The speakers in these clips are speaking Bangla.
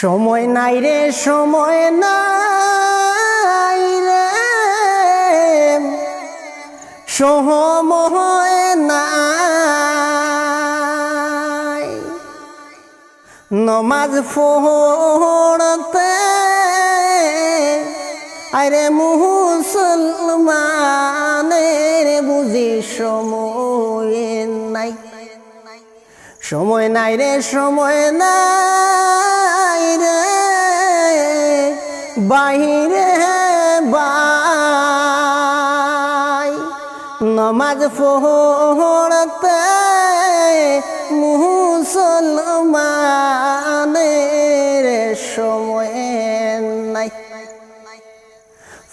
সময় নাই রে সময় নাই রে সময় নাই নমাজ পড়তে আরে মুসলমানের বুঝি সময় নাই সময় নাই রে সময় নাই রে বাহিরে বাই নমাজ পড়তে মুসলমানের সময় নাই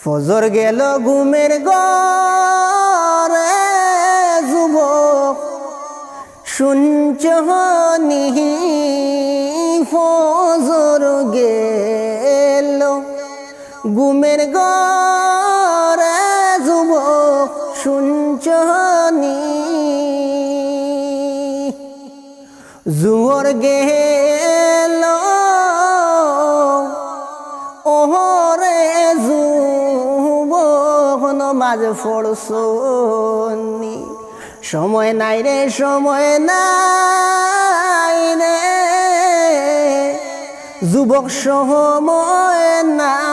ফজর গেল ঘুমের ঘরে যুবক শুনছ নিহি ফজর গেল ঘুমের ঘরে যুবক শুনছ নি জুয়োর গেল ওহরে যুবক নমাজ পড়ছনি সময় নাই রে সময় নাই রে যুবক সময় নাই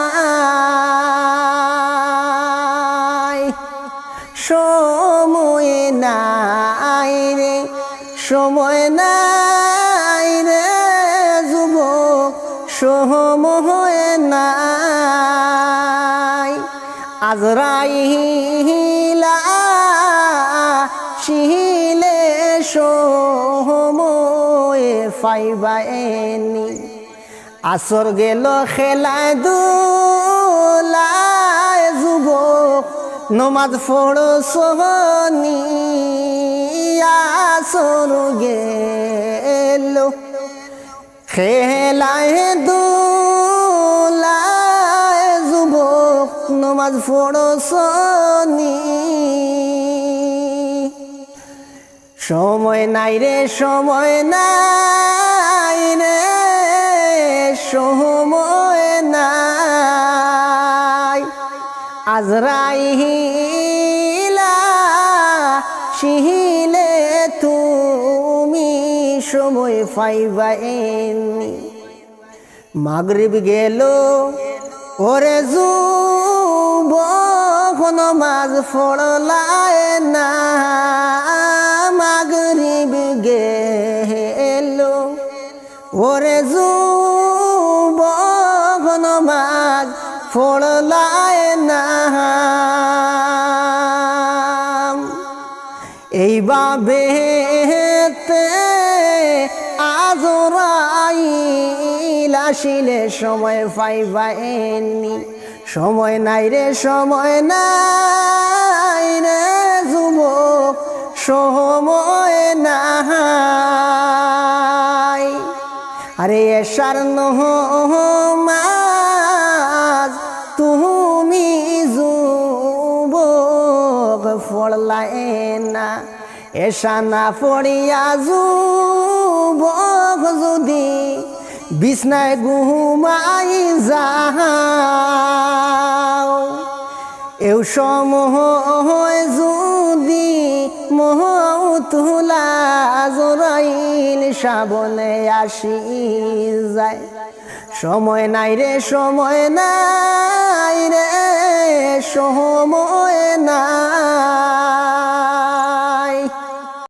সময় নাই রে সময় নাই রে যুবক সময় নাই আজরাইলা শিলে সময় পাইবানি আসর গেল খেলায় দুলায় যুবক নমাজ পড়ছনি আসর গেল খেলায় দুলায় যুবক নমাজ পড়ছনি সময় নাই রে সময় নাই রে সময় নাই আজরাইলা শিলে তুমি সময় পাইবানি মাগরিব গেল ওরে যুবক নমাজ পড়লায় না মাগরিব গেল ওরে যুবক নমাজ পড়লায় না এইভাবে আজরাইল আসিলে সময় পাইবানি সময় নাই রে সময় নাই রে যুবক সময় নাই আরে এশার নমাজ তুমি যুবক পড়লাই না এশা না পড়িয়া যুবক যদি বিছনায় ঘুমাই যাও এও সময় যদি মহতুলা আজরাইল সাবনে আসি যায় সময় নাই রে সময় নাই রে সময়